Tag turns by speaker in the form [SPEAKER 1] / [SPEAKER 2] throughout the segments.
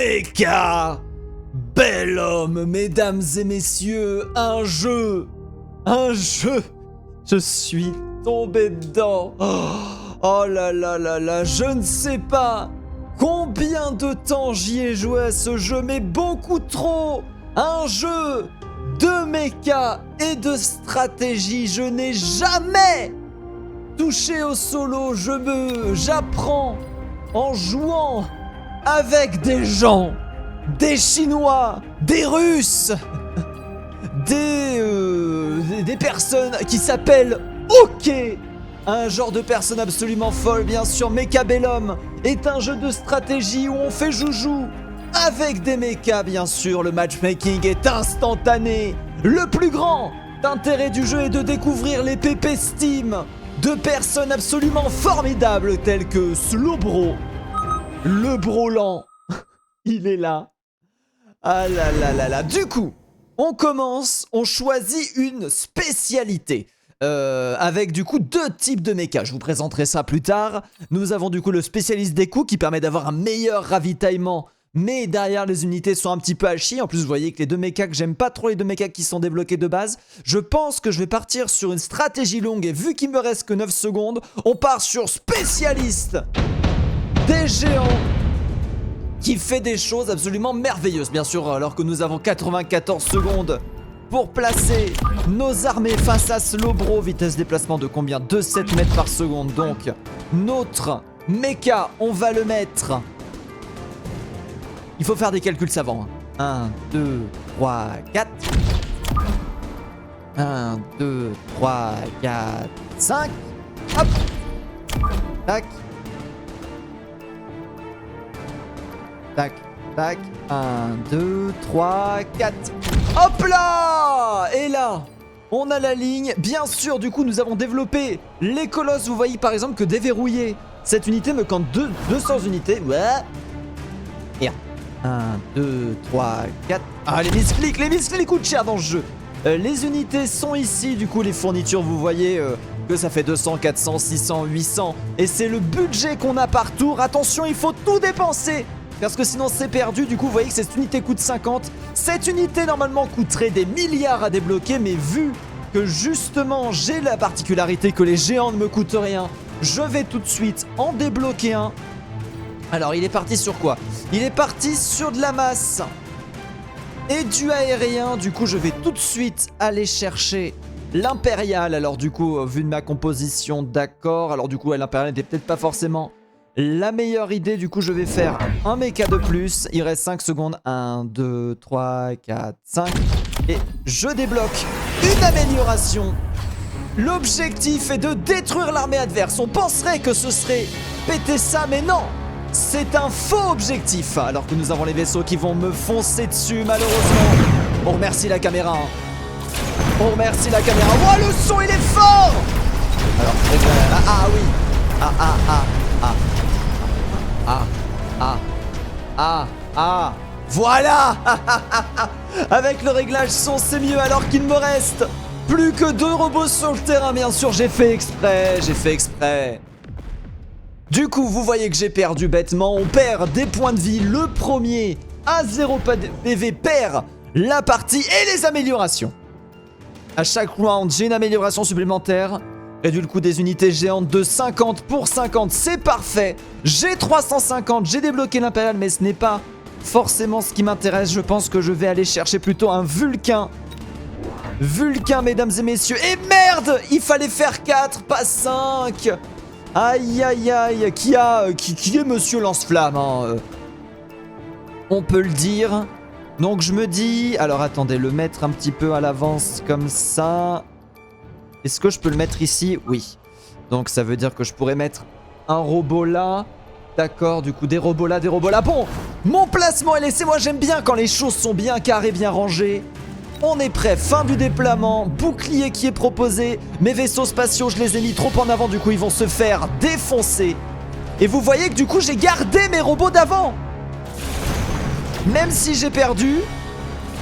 [SPEAKER 1] Mecha Bel homme, mesdames et messieurs, un jeu. Je suis tombé dedans. Oh là là là là, je ne sais pas combien de temps j'y ai joué à ce jeu, mais beaucoup trop. Un jeu de mecha et de stratégie. Je n'ai jamais touché au solo. J'apprends en jouant avec des gens, des Chinois, des Russes, des personnes qui s'appellent OK. Un genre de personne absolument folle, bien sûr. Mecha Bellum est un jeu de stratégie où on fait joujou avec des mechas, bien sûr. Le matchmaking est instantané. Le plus grand intérêt du jeu est de découvrir les PP Steam de personnes absolument formidables telles que Slowbro, le Brolant. Il est là. Ah là là là là. Du coup, on commence, on choisit une spécialité. Avec du coup 2 types de mechas. Je vous présenterai ça plus tard. Nous avons du coup le spécialiste des coups qui permet d'avoir un meilleur ravitaillement. Mais derrière les unités sont un petit peu à chier. En plus vous voyez que les 2 mechas que j'aime pas trop, les 2 mechas qui sont débloqués de base. Je pense que je vais partir sur une stratégie longue. Et vu qu'il me reste que 9 secondes, on part sur spécialiste des géants qui fait des choses absolument merveilleuses. Bien sûr, alors que nous avons 94 secondes pour placer nos armées face à Slowbro. Vitesse déplacement de combien? 2,7 mètres par seconde. Donc, notre mecha, on va le mettre. Il faut faire des calculs savants. 1, 2, 3, 4. 1, 2, 3, 4, 5. Hop. Tac. Tac, tac. 1, 2, 3, 4. Hop là! Et là, on a la ligne. Bien sûr, du coup, nous avons développé les colosses. Vous voyez par exemple que déverrouiller cette unité me compte 200 unités. Ouais. Et 1, 2, 3, 4. Ah, les misclics coûtent cher dans ce jeu. Les unités sont ici. Du coup, les fournitures, vous voyez que ça fait 200, 400, 600, 800. Et c'est le budget qu'on a par tour. Attention, il faut tout dépenser, parce que sinon c'est perdu. Du coup vous voyez que cette unité coûte 50. Cette unité normalement coûterait des milliards à débloquer, mais vu que justement j'ai la particularité que les géants ne me coûtent rien, je vais tout de suite en débloquer un. Alors il est parti sur quoi? Il est parti sur de la masse et du aérien. Du coup je vais tout de suite aller chercher l'impérial. Alors du coup vu de ma composition, d'accord. Alors du coup l'impérial n'était peut-être pas forcément la meilleure idée. Du coup je vais faire un mecha de plus. Il reste 5 secondes. 1, 2, 3, 4, 5. Et je débloque une amélioration. L'objectif est de détruire l'armée adverse. On penserait que ce serait péter ça, mais non. C'est un faux objectif. Alors que nous avons les vaisseaux qui vont me foncer dessus, malheureusement. On remercie la caméra. On remercie la caméra. Oh, le son il est fort. Alors ah oui. Voilà. Avec le réglage son c'est mieux. Alors qu'il me reste plus que 2 robots sur le terrain. Bien sûr j'ai fait exprès. Du coup vous voyez que j'ai perdu bêtement. On perd des points de vie. Le premier à 0 PV perd la partie et les améliorations. À chaque round j'ai une amélioration supplémentaire. Réduit le coût des unités géantes de 50 pour 50, c'est parfait. J'ai 350, j'ai débloqué l'impérial, mais ce n'est pas forcément ce qui m'intéresse. Je pense que je vais aller chercher plutôt un Vulcain. Vulcain, mesdames et messieurs. Et merde, il fallait faire 4, pas 5. Aïe, aïe, aïe. Qui est Monsieur Lance-Flamme, hein, on peut le dire. Donc je me dis... Alors attendez, le mettre un petit peu à l'avance comme ça... Est-ce que je peux le mettre ici? Oui. Donc ça veut dire que je pourrais mettre un robot là. D'accord, du coup des robots là, des robots là. Bon, mon placement est laissé. Moi j'aime bien quand les choses sont bien carrées, bien rangées. On est prêt, fin du déploiement. Bouclier qui est proposé. Mes vaisseaux spatiaux, je les ai mis trop en avant. Du coup ils vont se faire défoncer. Et vous voyez que du coup j'ai gardé mes robots d'avant. Même si j'ai perdu,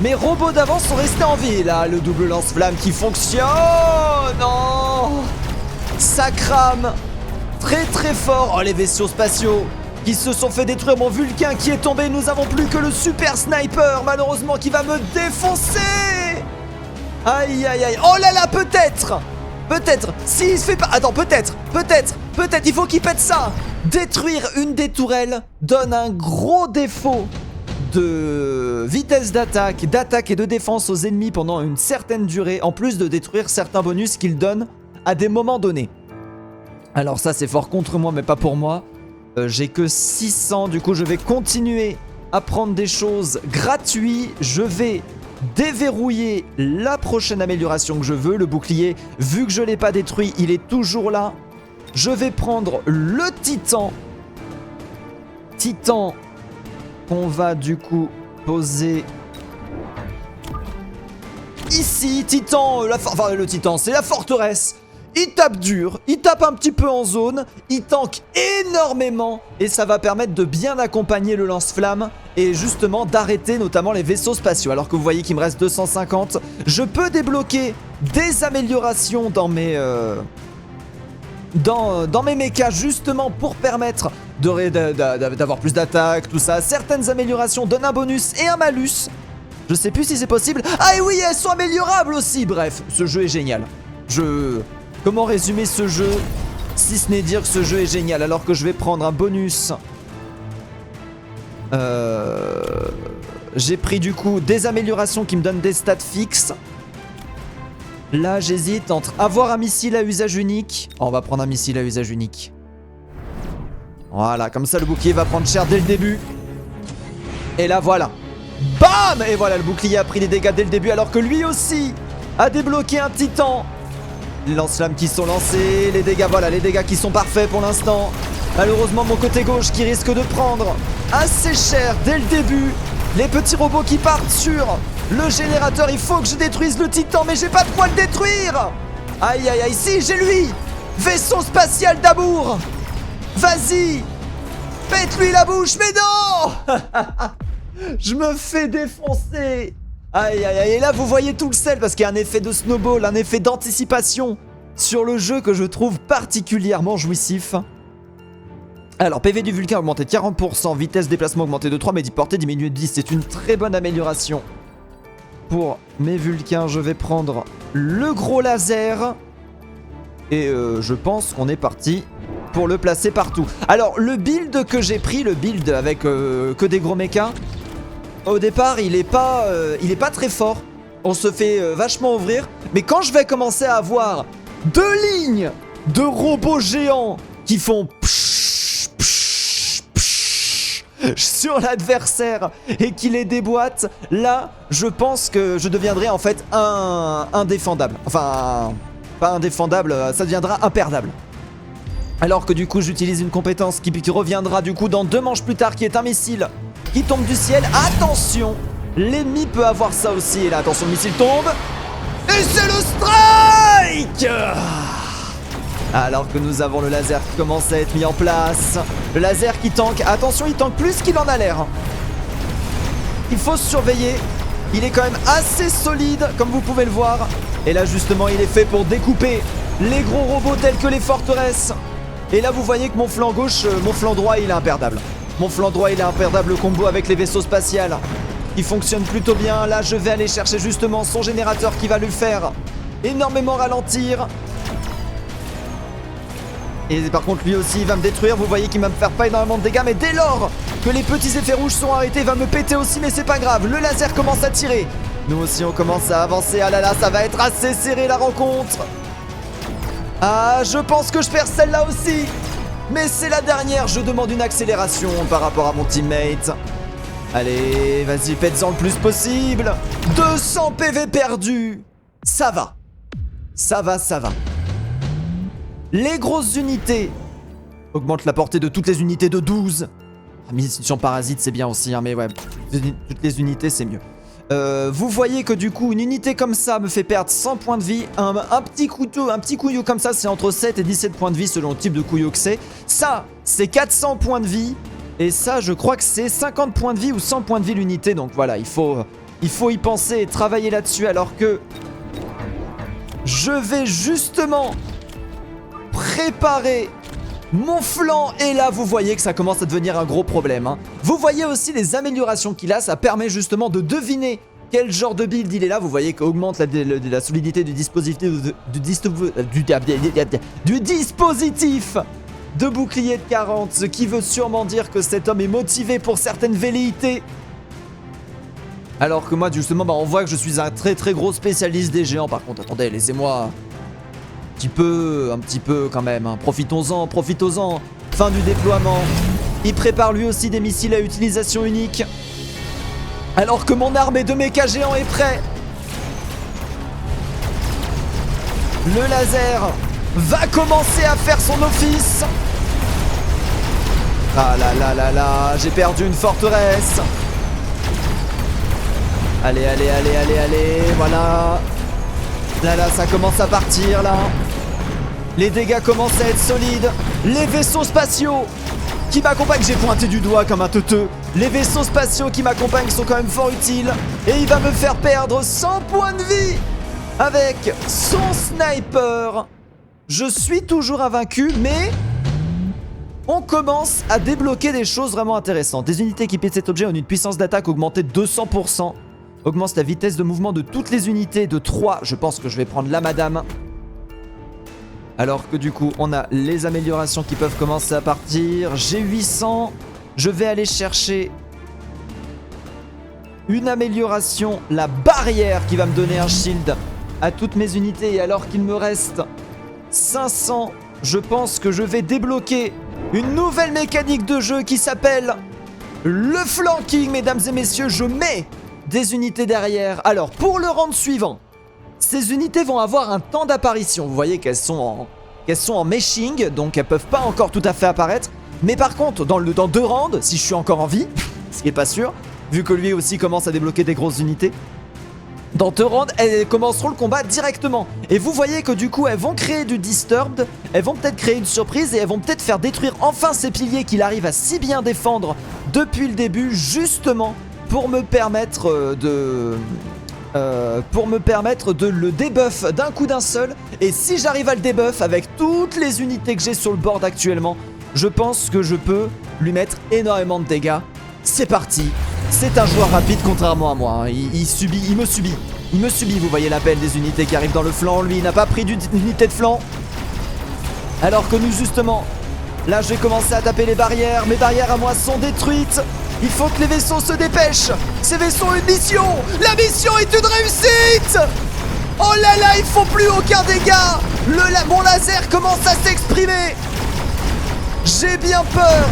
[SPEAKER 1] mes robots d'avant sont restés en vie. Là, le double lance-flamme qui fonctionne. Oh non, ça crame très très fort. Oh, les vaisseaux spatiaux qui se sont fait détruire. Mon Vulcain qui est tombé. Nous avons plus que le super sniper, malheureusement, qui va me défoncer. Aïe, aïe, aïe. Oh là là, peut-être. Peut-être. S'il se fait pas... Attends, peut-être. Il faut qu'il pète ça. Détruire une des tourelles donne un gros défaut de vitesse d'attaque et de défense aux ennemis pendant une certaine durée, en plus de détruire certains bonus qu'il donne à des moments donnés. Alors ça, c'est fort contre moi, mais pas pour moi. J'ai que 600, du coup je vais continuer à prendre des choses gratuites. Je vais déverrouiller la prochaine amélioration que je veux. Le bouclier, vu que je ne l'ai pas détruit, il est toujours là. Je vais prendre le titan. Titan qu'on va du coup poser ici. Titan, le titan, c'est la forteresse. Il tape dur, il tape un petit peu en zone, il tank énormément et ça va permettre de bien accompagner le lance-flamme et justement d'arrêter notamment les vaisseaux spatiaux. Alors que vous voyez qu'il me reste 250, je peux débloquer des améliorations dans mes mechas justement pour permettre d'avoir plus d'attaque, tout ça. Certaines améliorations donnent un bonus et un malus. Je sais plus si c'est possible. Ah et oui, elles sont améliorables aussi. Bref, ce jeu est génial. Comment résumer ce jeu si ce n'est dire que ce jeu est génial alors que je vais prendre un bonus. J'ai pris du coup des améliorations qui me donnent des stats fixes. Là j'hésite entre avoir un missile à usage unique. Oh, on va prendre un missile à usage unique. Voilà, comme ça le bouclier va prendre cher dès le début. Et là voilà. Bam! Et voilà, le bouclier a pris des dégâts dès le début alors que lui aussi a débloqué un titan. Les lance-flammes qui sont lancés, les dégâts, voilà, les dégâts qui sont parfaits pour l'instant. Malheureusement, mon côté gauche qui risque de prendre assez cher dès le début. Les petits robots qui partent sur le générateur. Il faut que je détruise le titan, mais j'ai pas de quoi le détruire. Aïe, aïe, aïe, si, j'ai lui. Vaisseau spatial d'amour. Vas-y. Pète-lui la bouche, mais non. Je me fais défoncer. Aïe aïe aïe, et là vous voyez tout le sel parce qu'il y a un effet de snowball, un effet d'anticipation sur le jeu que je trouve particulièrement jouissif. Alors PV du Vulcain augmenté de 40%, vitesse déplacement augmenté de 3, mais portée diminuée de 10, c'est une très bonne amélioration. Pour mes Vulcains, je vais prendre le gros laser et je pense qu'on est parti pour le placer partout. Alors le build que j'ai pris, le build avec que des gros mechas, au départ, il est pas très fort. On se fait vachement ouvrir. Mais quand je vais commencer à avoir 2 lignes de robots géants qui font psh, psh, psh, sur l'adversaire et qui les déboîtent, là, je pense que je deviendrai en fait indéfendable. Enfin, pas indéfendable, ça deviendra imperdable. Alors que du coup, j'utilise une compétence qui reviendra du coup dans 2 manches plus tard, qui est un missile qui tombe du ciel. Attention, l'ennemi peut avoir ça aussi. Et là, attention, le missile tombe. Et c'est le strike. Alors que nous avons le laser qui commence à être mis en place. Le laser qui tank. Attention, il tank plus qu'il en a l'air. Il faut se surveiller. Il est quand même assez solide, comme vous pouvez le voir. Et là, justement, il est fait pour découper les gros robots tels que les forteresses. Et là, vous voyez que mon flanc gauche, mon flanc droit, il est imperdable. Mon flanc droit, il est imperdable, le combo avec les vaisseaux spatials. Il fonctionne plutôt bien. Là, je vais aller chercher justement son générateur qui va lui faire énormément ralentir. Et par contre, lui aussi, il va me détruire. Vous voyez qu'il va me faire pas énormément de dégâts. Mais dès lors que les petits effets rouges sont arrêtés, il va me péter aussi. Mais c'est pas grave. Le laser commence à tirer. Nous aussi, on commence à avancer. Ah là là, ça va être assez serré la rencontre. Ah, je pense que je perds celle-là aussi. Mais c'est la dernière, je demande une accélération par rapport à mon teammate. Allez, vas-y, faites-en le plus possible. 200 PV perdus. Ça va. Ça va, ça va. Les grosses unités augmentent la portée de toutes les unités de 12. Mission parasite, c'est bien aussi, hein, mais ouais, toutes les unités, c'est mieux. Vous voyez que du coup, une unité comme ça me fait perdre 100 points de vie. Un petit couillou comme ça, c'est entre 7 et 17 points de vie selon le type de couillou que c'est. Ça, c'est 400 points de vie. Et ça, je crois que c'est 50 points de vie ou 100 points de vie l'unité. Donc voilà, il faut y penser et travailler là-dessus. Alors que je vais justement préparer Mon flanc est là, vous voyez que ça commence à devenir un gros problème. Hein. Vous voyez aussi les améliorations qu'il a, ça permet justement de deviner quel genre de build il est là. Vous voyez qu'augmente la solidité du dispositif du dispositif de bouclier de 40, ce qui veut sûrement dire que cet homme est motivé pour certaines velléités. Alors que moi justement on voit que je suis un très très gros spécialiste des géants. Par contre attendez, laissez-moi un petit peu quand même, hein. Profitons-en. Fin du déploiement. Il prépare lui aussi des missiles à utilisation unique. Alors que mon armée de méca géants est prêt. Le laser va commencer à faire son office. Ah là là là là, j'ai perdu une forteresse. Allez, voilà. Là, ça commence à partir, là. Les dégâts commencent à être solides. Les vaisseaux spatiaux qui m'accompagnent, j'ai pointé du doigt comme un teuteux. Les vaisseaux spatiaux qui m'accompagnent sont quand même fort utiles. Et il va me faire perdre 100 points de vie avec son sniper. Je suis toujours invaincu, mais on commence à débloquer des choses vraiment intéressantes. Des unités équipées de cet objet ont une puissance d'attaque augmentée de 200%. Augmente la vitesse de mouvement de toutes les unités de 3. Je pense que je vais prendre la madame. Alors que du coup, on a les améliorations qui peuvent commencer à partir. J'ai 800. Je vais aller chercher une amélioration, la barrière qui va me donner un shield à toutes mes unités. Et alors qu'il me reste 500, je pense que je vais débloquer une nouvelle mécanique de jeu qui s'appelle le flanking, mesdames et messieurs. Je mets des unités derrière. Alors, pour le round suivant, ces unités vont avoir un temps d'apparition. Vous voyez qu'elles sont en meshing, donc elles peuvent pas encore tout à fait apparaître. Mais par contre, dans 2 rounds, si je suis encore en vie, ce qui est pas sûr, vu que lui aussi commence à débloquer des grosses unités, dans 2 rounds, elles commenceront le combat directement. Et vous voyez que du coup, elles vont créer du disturbed, elles vont peut-être créer une surprise et elles vont peut-être faire détruire enfin ces piliers qu'il arrive à si bien défendre depuis le début, justement pour me permettre de le debuff d'un coup d'un seul. Et si j'arrive à le debuff avec toutes les unités que j'ai sur le board actuellement, je pense que je peux lui mettre énormément de dégâts. C'est parti. C'est un joueur rapide contrairement à moi. Il me subit. Vous voyez l'appel des unités qui arrivent dans le flanc. Lui, il n'a pas pris d'unité de flanc. Alors que nous, justement, là, je vais commencer à taper les barrières. Mes barrières à moi sont détruites. Il faut que les vaisseaux se dépêchent. Ces vaisseaux ont une mission. La mission est une réussite. Oh là là, ils font plus aucun dégât. Mon laser commence à s'exprimer. J'ai bien peur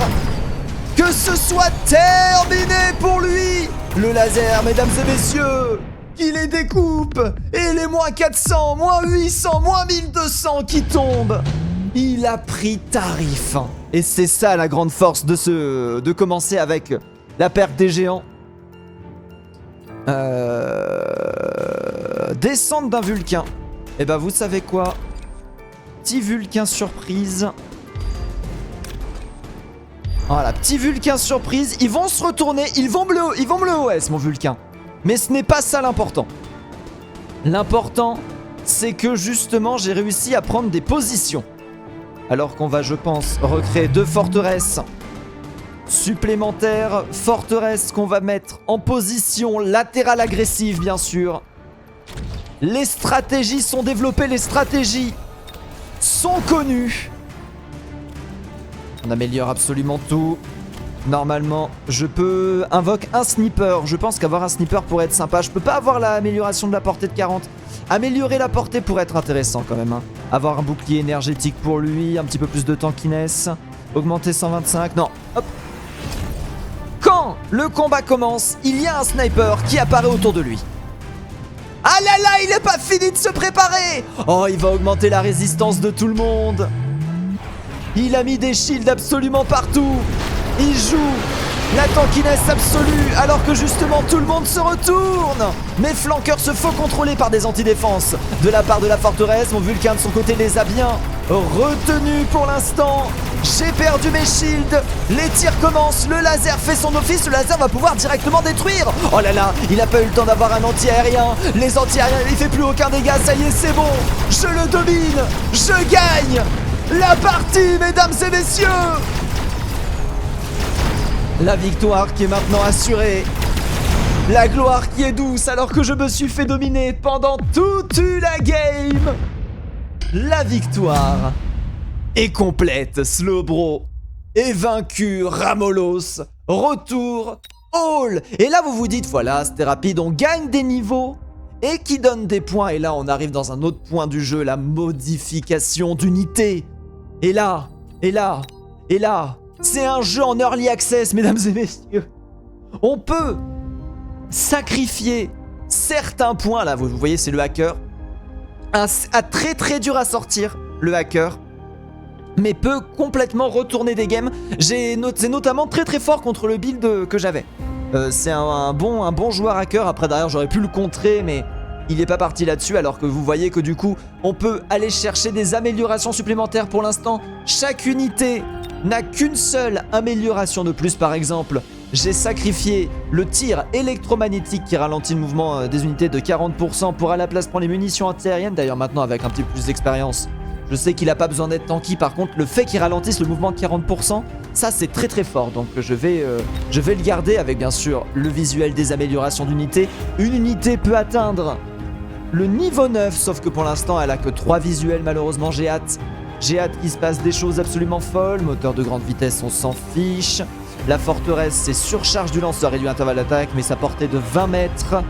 [SPEAKER 1] que ce soit terminé pour lui. Le laser, mesdames et messieurs, qui les découpe. Et les moins 400, moins 800, moins 1200 qui tombent. Il a pris tarif. Et c'est ça la grande force de commencer avec la perte des géants. Descente d'un Vulcain. Et bah vous savez quoi? Petit Vulcain surprise. Voilà, petit Vulcain surprise. Ils vont se retourner, ils vont me le OS, mon Vulcain. Mais ce n'est pas ça l'important. L'important, c'est que justement, j'ai réussi à prendre des positions. Alors qu'on va, je pense, recréer 2 forteresses supplémentaires. Forteresses qu'on va mettre en position latérale agressive, bien sûr. Les stratégies sont développées, les stratégies sont connues. On améliore absolument tout. Normalement, je peux invoquer un sniper. Je pense qu'avoir un sniper pourrait être sympa. Je peux pas avoir l'amélioration de la portée de 40. Améliorer la portée pourrait être intéressant quand même. Hein. Avoir un bouclier énergétique pour lui. Un petit peu plus de tankiness. Augmenter 125. Non. Hop. Quand le combat commence, il y a un sniper qui apparaît autour de lui. Ah là là, il n'est pas fini de se préparer. Oh, il va augmenter la résistance de tout le monde. Il a mis des shields absolument partout. Il joue la tankiness absolue alors que justement tout le monde se retourne. Mes flanqueurs se font contrôler par des antidéfenses de la part de la forteresse. Mon Vulcain de son côté les a bien retenus pour l'instant. J'ai perdu mes shields. Les tirs commencent. Le laser fait son office. Le laser va pouvoir directement détruire. Oh là là, il a pas eu le temps d'avoir un anti-aérien. Les anti-aériens, il fait plus aucun dégât. Ça y est, c'est bon. Je le domine. Je gagne. la partie, mesdames et messieurs. La victoire qui est maintenant assurée. La gloire qui est douce alors que je me suis fait dominer pendant toute la game. La victoire est complète. Slowbro est vaincu. Ramolos, retour, all. Et là vous vous dites, voilà, c'était rapide, on gagne des niveaux et qui donne des points. Et là on arrive dans un autre point du jeu, la modification d'unité. Et là, c'est un jeu en early access, mesdames et messieurs. On peut sacrifier certains points. Là, vous voyez, c'est le hacker. Un très très dur à sortir, le hacker. Mais peut complètement retourner des games. C'est notamment très très fort contre le build que j'avais. C'est un bon joueur hacker. Après, derrière, j'aurais pu le contrer, mais il n'est pas parti là-dessus. Alors que vous voyez que du coup, on peut aller chercher des améliorations supplémentaires. Pour l'instant, chaque unité n'a qu'une seule amélioration de plus. Par exemple, j'ai sacrifié le tir électromagnétique qui ralentit le mouvement des unités de 40% pour à la place prendre les munitions antiaériennes. D'ailleurs maintenant avec un petit peu plus d'expérience, je sais qu'il n'a pas besoin d'être tanky. Par contre le fait qu'il ralentisse le mouvement de 40%, ça c'est très très fort. Donc je vais le garder avec bien sûr le visuel des améliorations d'unités. Une unité peut atteindre le niveau 9, sauf que pour l'instant elle a que 3 visuels malheureusement. J'ai hâte qu'il se passe des choses absolument folles. Moteur de grande vitesse, on s'en fiche. La forteresse, c'est surcharge du lanceur, réduit l'intervalle d'attaque, mais sa portée de 20 mètres.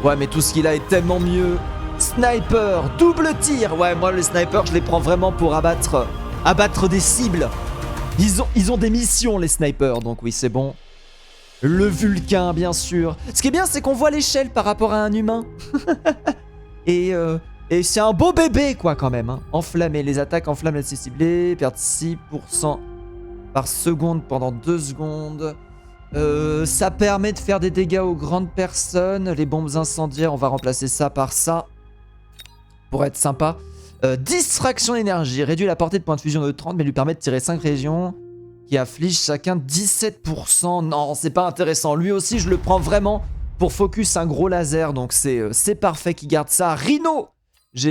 [SPEAKER 1] Ouais, mais tout ce qu'il a est tellement mieux. Sniper, double tir. Ouais, moi les snipers, je les prends vraiment pour abattre des cibles. Ils ont des missions, les snipers, donc oui, c'est bon. Le Vulcain, bien sûr. Ce qui est bien, c'est qu'on voit l'échelle par rapport à un humain. Et c'est un beau bébé, quoi, quand même. Hein. Enflammé, les attaques enflamment assez ciblées, perdent 6% par seconde pendant 2 secondes. Ça permet de faire des dégâts aux grandes personnes. Les bombes incendiaires, on va remplacer ça par ça. Pour être sympa. Distraction d'énergie. Réduit la portée de point de fusion de 30, mais lui permet de tirer 5 régions qui affligent chacun 17%. Non, c'est pas intéressant. Lui aussi, je le prends vraiment pour focus un gros laser. Donc c'est parfait qu'il garde ça. Rhino.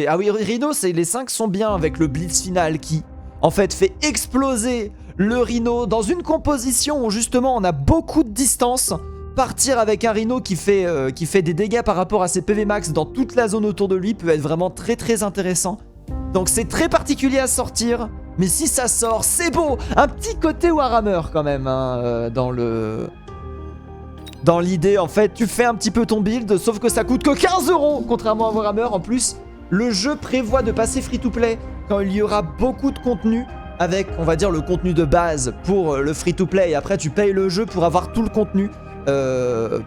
[SPEAKER 1] Ah oui, Rhino, les 5 sont bien avec le blitz final qui, en fait, fait exploser le Rhino dans une composition où justement on a beaucoup de distance. Partir avec un Rhino qui fait des dégâts par rapport à ses PV max dans toute la zone autour de lui peut être vraiment très très intéressant. Donc c'est très particulier à sortir, mais si ça sort, c'est beau. Un petit côté Warhammer quand même, hein, dans l'idée. En fait, tu fais un petit peu ton build, sauf que ça coûte que 15 €, contrairement à Warhammer. En plus, le jeu prévoit de passer free-to-play quand il y aura beaucoup de contenu. Avec, on va dire, le contenu de base pour le free-to-play. Et après, tu payes le jeu pour avoir tout le contenu.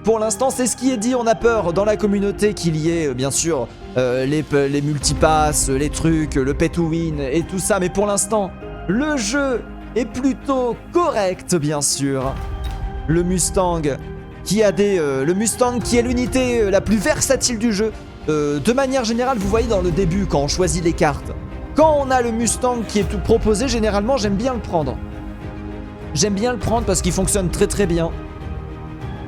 [SPEAKER 1] Pour l'instant, c'est ce qui est dit. On a peur dans la communauté qu'il y ait, bien sûr, les multipasses, les trucs, le pay-to-win et tout ça. Mais pour l'instant, le jeu est plutôt correct, bien sûr. Le Mustang qui est l'unité la plus versatile du jeu. De manière générale, vous voyez dans le début, quand on choisit les cartes, quand on a le Mustang qui est tout proposé, généralement, j'aime bien le prendre. J'aime bien le prendre parce qu'il fonctionne très très bien.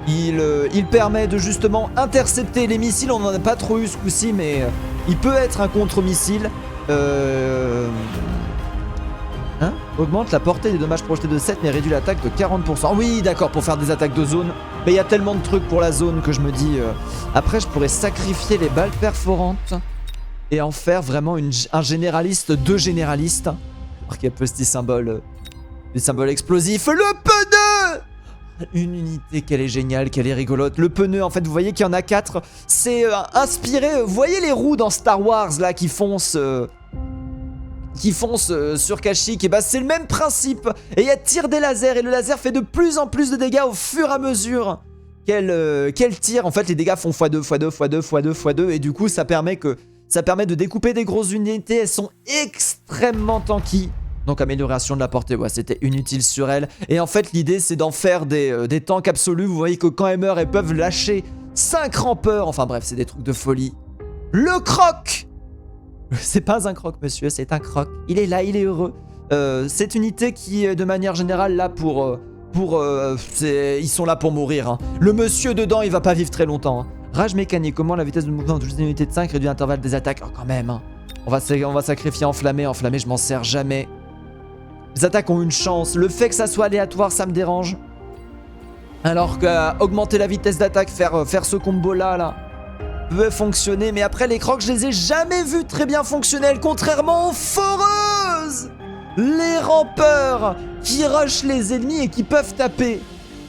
[SPEAKER 1] Il permet de justement intercepter les missiles. On n'en a pas trop eu ce coup-ci, mais il peut être un contre-missile. Augmente la portée des dommages projetés de 7, mais réduit l'attaque de 40%. Oui, d'accord, pour faire des attaques de zone. Mais il y a tellement de trucs pour la zone que je me dis... Après, je pourrais sacrifier les balles perforantes et en faire vraiment un généraliste, 2 généralistes. Remarquez un peu ce petit symbole, les symboles explosifs. Le pneu! Une unité, qu'elle est géniale, qu'elle est rigolote. Le pneu, en fait, vous voyez qu'il y en a 4. C'est inspiré... Vous voyez les roues dans Star Wars, là, qui foncent sur Kashyyyk, et bah c'est le même principe. Et il y a tir des lasers, et le laser fait de plus en plus de dégâts au fur et à mesure qu'elle tire. En fait, les dégâts font x2, x2, x2, x2, x2, et du coup, ça permet de découper des grosses unités. Elles sont extrêmement tanky. Donc amélioration de la portée, ouais, c'était inutile sur elle. Et en fait, l'idée, c'est d'en faire des tanks absolus. Vous voyez que quand elles meurent, elles peuvent lâcher 5 rampeurs. Enfin bref, c'est des trucs de folie. Le croc! C'est pas un croc, monsieur, c'est un croc. Il est là, il est heureux. Cette unité qui est de manière générale là ils sont là pour mourir. Hein. Le monsieur dedans, il va pas vivre très longtemps. Hein. Rage mécanique, comment la vitesse de mouvement de une unité de 5 réduit l'intervalle des attaques. Oh, quand même. Hein. On va sacrifier enflammé. Enflammé, je m'en sers jamais. Les attaques ont une chance. Le fait que ça soit aléatoire, ça me dérange. Alors qu'augmenter la vitesse d'attaque, faire ce combo-là, peut fonctionner. Mais après, les crocs, je les ai jamais vus très bien fonctionnels. Contrairement aux foreuses. Les rampeurs qui rushent les ennemis et qui peuvent taper.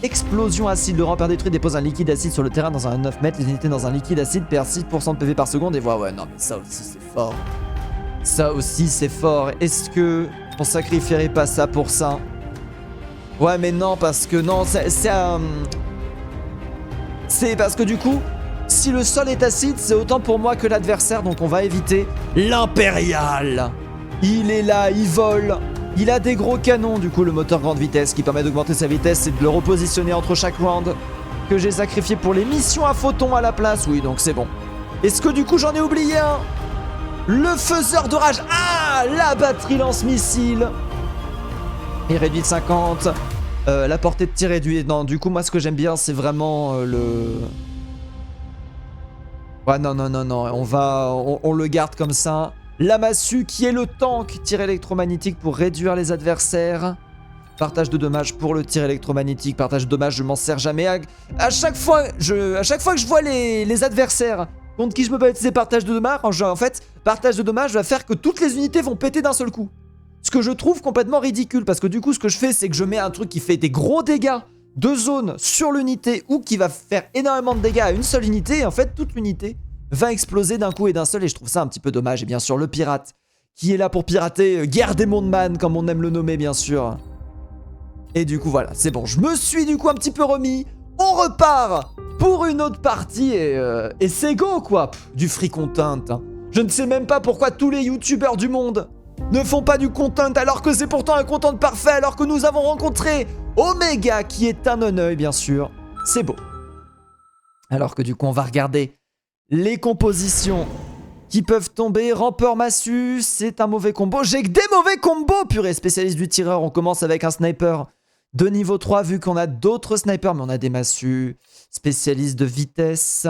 [SPEAKER 1] Explosion acide. Le rampeur détruit dépose un liquide acide sur le terrain dans un 9 mètres. Les unités dans un liquide acide perdent 6% de PV par seconde. Et voilà, ouais, non, mais ça aussi, c'est fort. Ça aussi, c'est fort. Est-ce que on sacrifierait pas ça pour ça? Ouais, mais non, parce que non, c'est parce que du coup, si le sol est acide, c'est autant pour moi que l'adversaire. Donc on va éviter l'impérial. Il est là, il vole. Il a des gros canons, du coup, le moteur grande vitesse qui permet d'augmenter sa vitesse et de le repositionner entre chaque round. Que j'ai sacrifié pour les missions à photons à la place. Oui, donc c'est bon. Est-ce que du coup, j'en ai oublié un? Le faiseur de rage. Ah, la batterie lance-missile. Et réduit de 50. La portée de tir réduite. Non, du coup, moi, ce que j'aime bien, c'est vraiment le... Ouais, non. On le garde comme ça. La massue qui est le tank. Tir électromagnétique pour réduire les adversaires. Partage de dommages pour le tir électromagnétique. Partage de dommages, je m'en sers jamais. À chaque fois que je vois les adversaires contre qui je me bats utiliser partage de dommages, en fait, partage de dommages va faire que toutes les unités vont péter d'un seul coup. Ce que je trouve complètement ridicule, parce que du coup, ce que je fais, c'est que je mets un truc qui fait des gros dégâts de zone sur l'unité ou qui va faire énormément de dégâts à une seule unité. Et en fait, toute l'unité va exploser d'un coup et d'un seul. Et je trouve ça un petit peu dommage. Et bien sûr, le pirate qui est là pour pirater, guerre des mondes man, comme on aime le nommer, bien sûr. Et du coup, voilà, c'est bon. Je me suis du coup un petit peu remis. On repart pour une autre partie et c'est go, quoi. Du free content. Hein. Je ne sais même pas pourquoi tous les youtubeurs du monde ne font pas du content alors que c'est pourtant un content parfait, alors que nous avons rencontré Omega qui est un non-œil, bien sûr. C'est beau. Alors que du coup, on va regarder les compositions qui peuvent tomber. Rampeur massue, c'est un mauvais combo. J'ai que des mauvais combos, purée. Spécialiste du tireur, on commence avec un sniper de niveau 3, vu qu'on a d'autres snipers, mais on a des massues. Spécialiste de vitesse,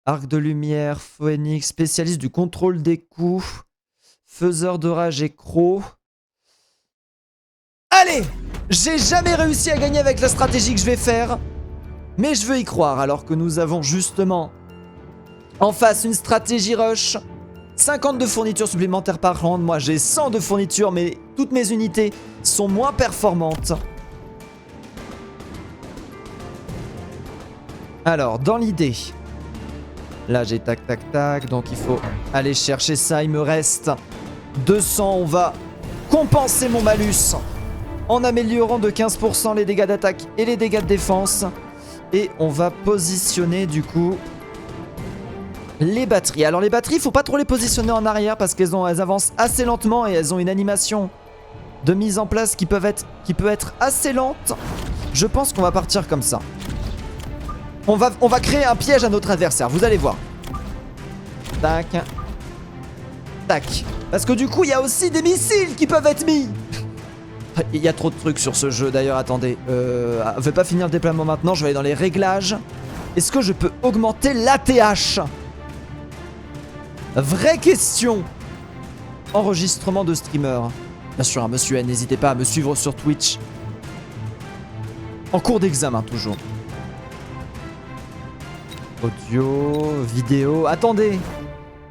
[SPEAKER 1] arc de lumière, phoenix, spécialiste du contrôle des coups, faiseur de rage et croc. Allez! J'ai jamais réussi à gagner avec la stratégie que je vais faire, mais je veux y croire, alors que nous avons justement en face une stratégie rush. 50 de fournitures supplémentaires par round. Moi, j'ai 100 de fournitures, mais toutes mes unités sont moins performantes. Alors, dans l'idée, là, j'ai tac, tac, tac. Donc, il faut aller chercher ça. Il me reste 200. On va compenser mon malus en améliorant de 15% les dégâts d'attaque et les dégâts de défense. Et on va positionner, du coup, les batteries. Alors les batteries, il faut pas trop les positionner en arrière parce qu'elles avancent assez lentement et elles ont une animation de mise en place qui peut être assez lente. Je pense qu'on va partir comme ça. On va créer un piège à notre adversaire, vous allez voir. Tac. Tac. Parce que du coup, il y a aussi des missiles qui peuvent être mis. Il y a trop de trucs sur ce jeu d'ailleurs, attendez. Je vais pas finir le déploiement maintenant, je vais aller dans les réglages. Est-ce que je peux augmenter l'ATH ? Vraie question. Enregistrement de streamer. Bien sûr, hein, monsieur N, n'hésitez pas à me suivre sur Twitch. En cours d'examen, toujours. Audio, vidéo... Attendez.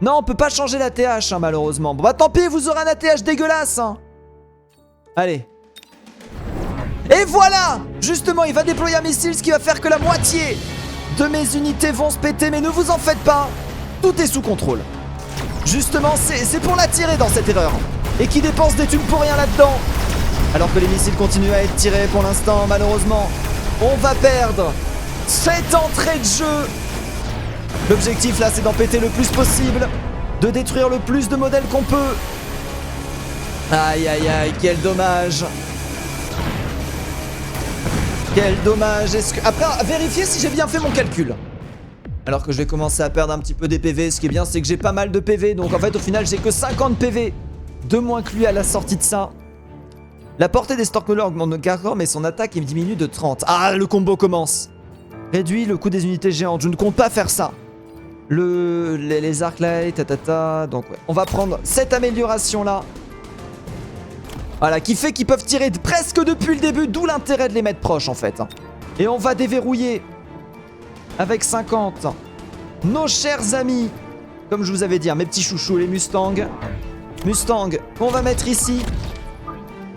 [SPEAKER 1] Non, on peut pas changer l'ATH, hein, malheureusement. Bon bah tant pis, vous aurez un ATH dégueulasse. Hein. Allez. Et voilà. Justement, il va déployer un missile, ce qui va faire que la moitié de mes unités vont se péter. Mais ne vous en faites pas. Tout est sous contrôle. Justement, c'est pour l'attirer dans cette erreur. Et qui dépense des thunes pour rien là-dedans. Alors que les missiles continuent à être tirés pour l'instant, malheureusement. On va perdre cette entrée de jeu. L'objectif là, c'est d'en péter le plus possible. De détruire le plus de modèles qu'on peut. Aïe, aïe, aïe, quel dommage. Quel dommage. Après, vérifiez si j'ai bien fait mon calcul. Alors que je vais commencer à perdre un petit peu des PV. Ce qui est bien, c'est que j'ai pas mal de PV. Donc en fait, au final, j'ai que 50 PV de moins que lui à la sortie de ça. La portée des Stormcrawlers augmente de 40, mais son attaque il diminue de 30. Ah, le combo commence. Réduit le coût des unités géantes. Je ne compte pas faire ça. les arcs light, Donc ouais, on va prendre cette amélioration là. Voilà, qui fait qu'ils peuvent tirer presque depuis le début, d'où l'intérêt de les mettre proches en fait. Et on va déverrouiller avec 50 nos chers amis, comme je vous avais dit, mes petits chouchous, les Mustangs. Mustang qu'on va mettre ici.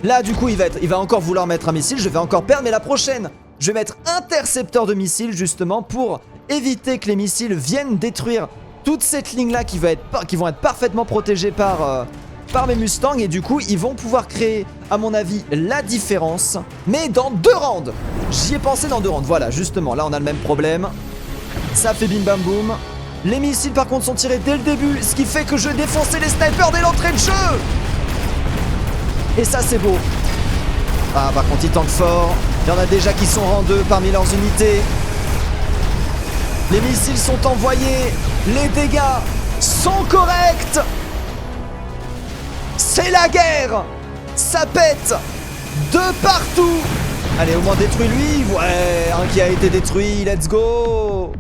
[SPEAKER 1] Là du coup il va encore vouloir mettre un missile, je vais encore perdre, mais la prochaine je vais mettre intercepteur de missiles justement pour éviter que les missiles viennent détruire toute cette ligne là qui vont être parfaitement protégées par mes Mustangs, et du coup ils vont pouvoir créer à mon avis la différence, mais dans 2 rounds. J'y ai pensé dans 2 rounds, voilà justement, là on a le même problème. Ça fait bim bam boum. Les missiles par contre sont tirés dès le début, ce qui fait que je vais défoncer les snipers dès l'entrée de jeu. Et ça c'est beau. Ah par contre ils tankent fort. Il y en a déjà qui sont en 2 parmi leurs unités. Les missiles sont envoyés. Les dégâts sont corrects. C'est la guerre. Ça pète de partout. Allez, au moins détruis lui. Ouais, un qui a été détruit, let's go.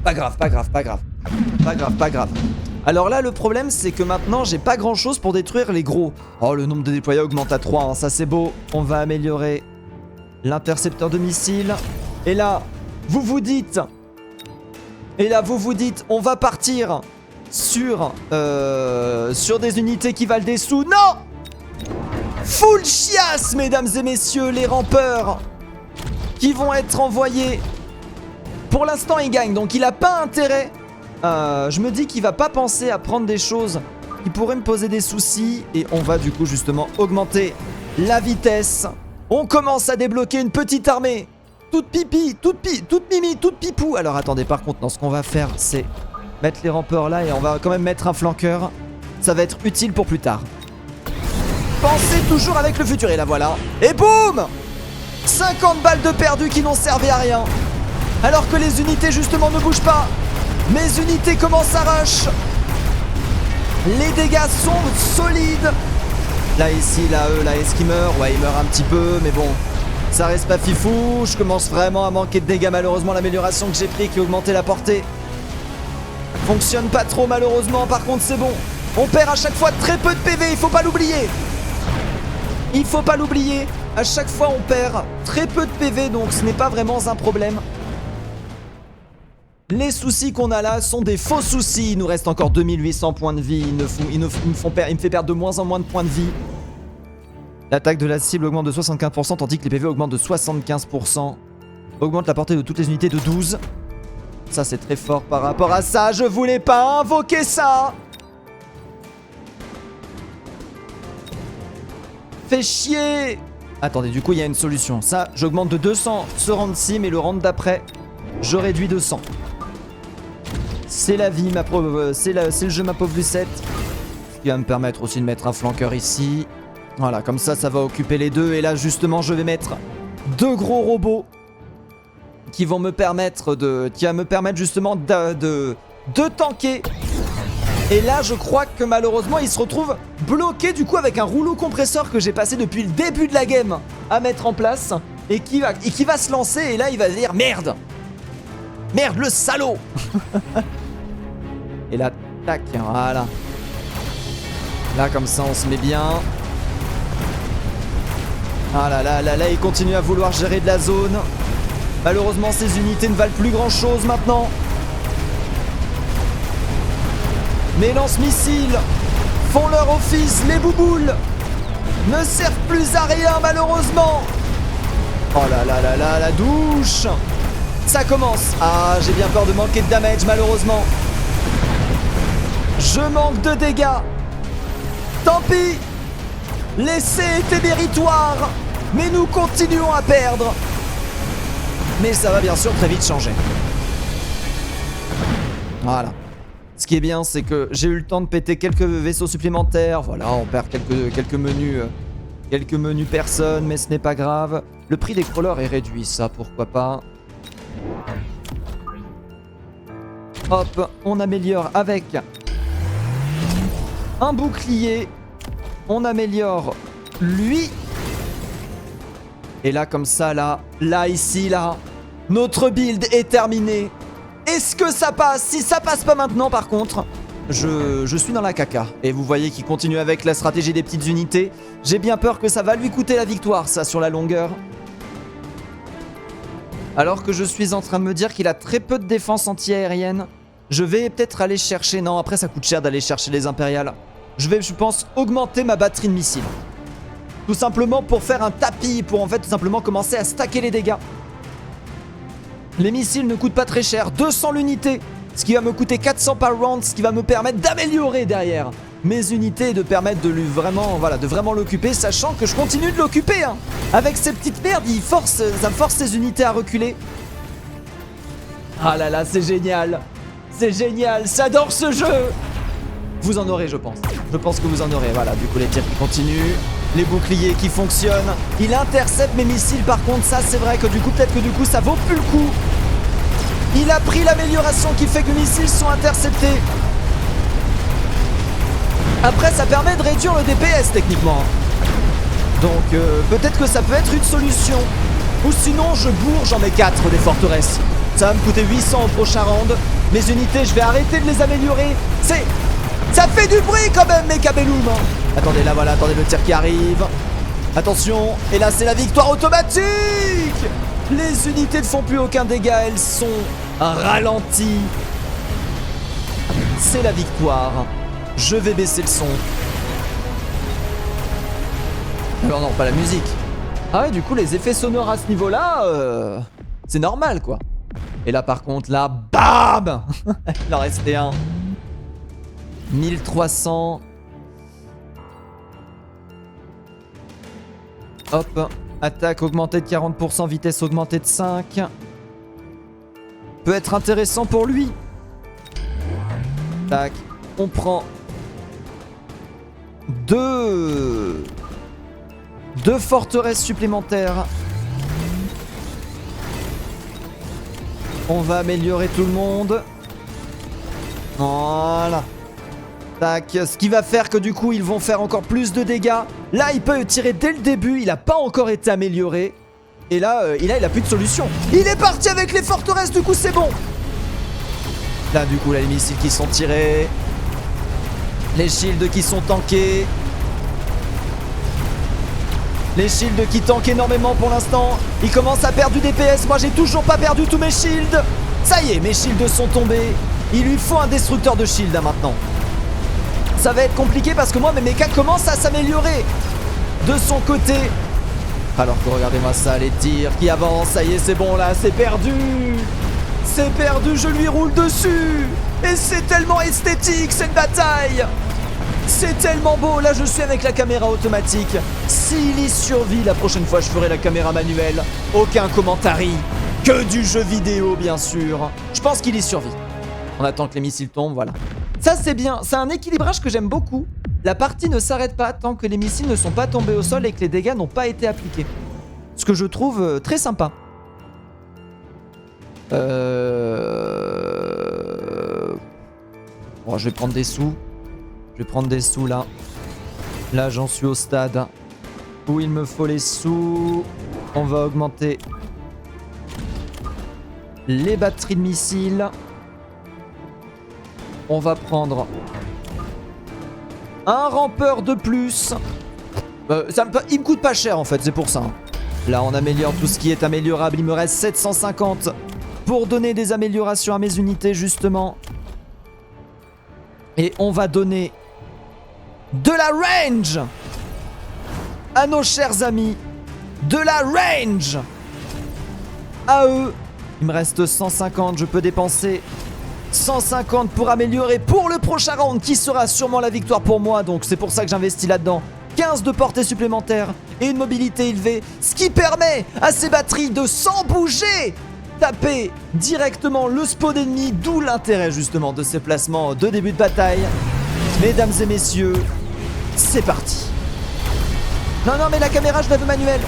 [SPEAKER 1] Pas grave, pas grave, pas grave. Pas grave, pas grave. Alors là, le problème, c'est que maintenant, j'ai pas grand-chose pour détruire les gros. Oh, le nombre de déployés augmente à 3, hein, ça c'est beau. On va améliorer l'intercepteur de missiles. Et là, vous vous dites... on va partir sur des unités qui valent des sous. Non! Full chiasse, mesdames et messieurs, les rampeurs qui vont être envoyés. Pour l'instant, il gagne, donc il a pas intérêt. Je me dis qu'il va pas penser à prendre des choses qui pourraient me poser des soucis. Et on va du coup justement augmenter la vitesse. On commence à débloquer une petite armée. Toute pipi, toute mimi, toute pipou. Alors attendez, par contre, non, ce qu'on va faire, c'est mettre les rampeurs là. Et on va quand même mettre un flanqueur. Ça va être utile pour plus tard. Pensez toujours avec le futur. Et là voilà. Et boum! 50 balles de perdu qui n'ont servi à rien. Alors que les unités justement ne bougent pas. Mes unités commencent à rush. Les dégâts sont solides. Là ici, là est-ce qu'il meurt? Ouais, il meurt un petit peu, mais bon, ça reste pas fifou. Je commence vraiment à manquer de dégâts. Malheureusement, l'amélioration que j'ai pris qui a augmenté la portée fonctionne pas trop malheureusement. Par contre, c'est bon. On perd à chaque fois très peu de PV, il faut pas l'oublier. Il faut pas l'oublier. À chaque fois, on perd très peu de PV, donc ce n'est pas vraiment un problème. Les soucis qu'on a là sont des faux soucis. Il nous reste encore 2800 points de vie. Il me fait perdre de moins en moins de points de vie. L'attaque de la cible augmente de 75%, tandis que les PV augmentent de 75%. Augmente la portée de toutes les unités de 12. Ça, c'est très fort par rapport à ça. Je voulais pas invoquer ça. Fait chier. Attendez, du coup, il y a une solution. Ça, j'augmente de 200 ce round-ci, mais le round d'après, je réduis de 100. C'est la vie, c'est le jeu ma pauvre Lucette. Ce qui va me permettre aussi de mettre un flanqueur ici. Voilà, comme ça, ça va occuper les deux. Et là, justement, je vais mettre 2 gros robots qui vont me permettre justement de tanker. Et là, je crois que malheureusement, il se retrouve bloqué du coup avec un rouleau compresseur que j'ai passé depuis le début de la game à mettre en place et qui va se lancer. Et là, il va dire merde. Merde, le salaud. Et là, tac, voilà. Là, comme ça, on se met bien. Ah là là là là, il continue à vouloir gérer de la zone. Malheureusement, ces unités ne valent plus grand chose maintenant. Mes lance-missiles font leur office. Les bouboules ne servent plus à rien, malheureusement. Oh là là là là, la douche. Ça commence. Ah, j'ai bien peur de manquer de damage, malheureusement. Je manque de dégâts. Tant pis. L'essai était méritoire. Mais nous continuons à perdre. Mais ça va bien sûr très vite changer. Voilà. Ce qui est bien, c'est que j'ai eu le temps de péter quelques vaisseaux supplémentaires. Voilà, on perd quelques menus personnes, mais ce n'est pas grave. Le prix des crawlers est réduit, ça, pourquoi pas. Hop, on améliore avec un bouclier. On améliore lui. Et là, comme ça, là, ici, là, notre build est terminé. Est-ce que ça passe? Si ça passe pas maintenant, par contre, je suis dans la caca. Et vous voyez qu'il continue avec la stratégie des petites unités. J'ai bien peur que ça va lui coûter la victoire, ça, sur la longueur. Alors que je suis en train de me dire qu'il a très peu de défense anti-aérienne. Je vais peut-être aller chercher... Non, après ça coûte cher d'aller chercher les impériales. Je vais, je pense, augmenter ma batterie de missiles. Tout simplement pour faire un tapis, pour en fait tout simplement commencer à stacker les dégâts. Les missiles ne coûtent pas très cher, 200 l'unité, ce qui va me coûter 400 par round, ce qui va me permettre d'améliorer derrière mes unités et de permettre de lui vraiment, voilà, de vraiment l'occuper, sachant que je continue de l'occuper, hein. Avec ces petites merdes, ça force ces unités à reculer. Ah là là, c'est génial. C'est génial, j'adore ce jeu. Vous en aurez, je pense. Je pense que vous en aurez. Voilà, du coup, les tirs qui continuent. Les boucliers qui fonctionnent. Il intercepte mes missiles, par contre, ça, c'est vrai que du coup, peut-être que du coup, ça vaut plus le coup. Il a pris l'amélioration qui fait que les missiles sont interceptés. Après, ça permet de réduire le DPS, techniquement. Donc, peut-être que ça peut être une solution. Ou sinon, je bourre, j'en mets 4 des forteresses. Ça va me coûter 800 au prochain round. Mes unités, je vais arrêter de les améliorer. Ça fait du bruit quand même, mes Cabellum, hein. Attendez, là, voilà, attendez le tir qui arrive. Attention, et là, c'est la victoire automatique. Les unités ne font plus aucun dégât, elles sont ralenties. C'est la victoire. Je vais baisser le son. Alors non, pas la musique. Ah ouais, du coup, les effets sonores à ce niveau-là, c'est normal, quoi. Et là, par contre, là, bam. Il en restait un. 1300. Hop, attaque augmentée de 40%, vitesse augmentée de 5. Peut être intéressant pour lui. Tac, on prend deux forteresses supplémentaires. On va améliorer tout le monde. Voilà. Tac, ce qui va faire que du coup ils vont faire encore plus de dégâts. Là il peut tirer dès le début, il a pas encore été amélioré. Et là, il a plus de solution. Il est parti avec les forteresses, du coup c'est bon. Là du coup là, les missiles qui sont tirés. Les shields qui sont tankés. Les shields qui tankent énormément pour l'instant. Il commence à perdre du DPS, moi j'ai toujours pas perdu tous mes shields. Ça y est, mes shields sont tombés. Il lui faut un destructeur de shield hein, maintenant. Ça va être compliqué parce que moi mes mechas commencent à s'améliorer de son côté. Alors que regardez-moi ça, les tirs qui avancent. Ça y est, c'est bon là, c'est perdu. C'est perdu, je lui roule dessus. Et c'est tellement esthétique cette bataille. C'est tellement beau. Là je suis avec la caméra automatique. S'il y survit, la prochaine fois je ferai la caméra manuelle. Aucun commentary. Que du jeu vidéo bien sûr. Je pense qu'il y survit. On attend que les missiles tombent, voilà. Ça c'est bien, c'est un équilibrage que j'aime beaucoup. La partie ne s'arrête pas tant que les missiles ne sont pas tombés au sol et que les dégâts n'ont pas été appliqués. Ce que je trouve très sympa. Bon, je vais prendre des sous. Je vais prendre des sous là. Là j'en suis au stade où il me faut les sous. On va augmenter les batteries de missiles. On va prendre un rampeur de plus. Il me coûte pas cher en fait, c'est pour ça. Là on améliore tout ce qui est améliorable. Il me reste 750 pour donner des améliorations à mes unités justement. Et on va donner de la range à nos chers amis. De la range à eux. Il me reste 150, je peux dépenser 150 pour améliorer pour le prochain round qui sera sûrement la victoire pour moi. Donc c'est pour ça que j'investis là-dedans. 15 de portée supplémentaire et une mobilité élevée. Ce qui permet à ces batteries de sans bouger taper directement le spawn ennemi. D'où l'intérêt justement de ces placements de début de bataille. Mesdames et messieurs, c'est parti. Non, non, mais la caméra je la veux manuelle.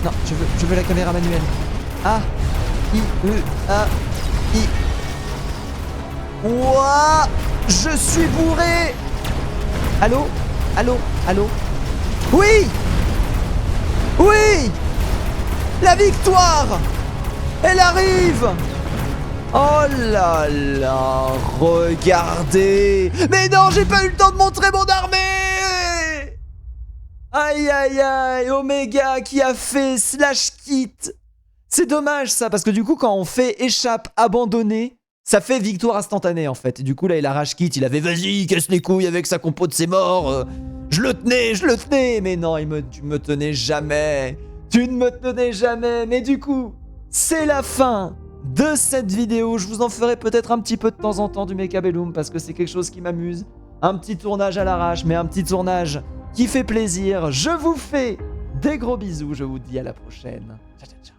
[SPEAKER 1] Non, je veux la caméra manuelle. A, I, E, A, I. Ouah, je suis bourré. Allô? Allô? Allô? Oui! Oui! La victoire! Elle arrive! Oh là là, regardez. Mais non, j'ai pas eu le temps de montrer mon armée. Aïe aïe aïe, Omega qui a fait slash kit. C'est dommage ça, parce que du coup quand on fait échappe abandonné, ça fait victoire instantanée en fait. Et du coup là il a rage kit, il avait vas-y, casse les couilles avec sa compo de ses morts. Je le tenais. Mais non, tu me tenais jamais. Tu ne me tenais jamais. Mais du coup, c'est la fin de cette vidéo. Je vous en ferai peut-être un petit peu de temps en temps du Mechabellum parce que c'est quelque chose qui m'amuse. Un petit tournage à l'arrache, mais un petit tournage qui fait plaisir. Je vous fais des gros bisous. Je vous dis à la prochaine. Ciao, ciao, ciao.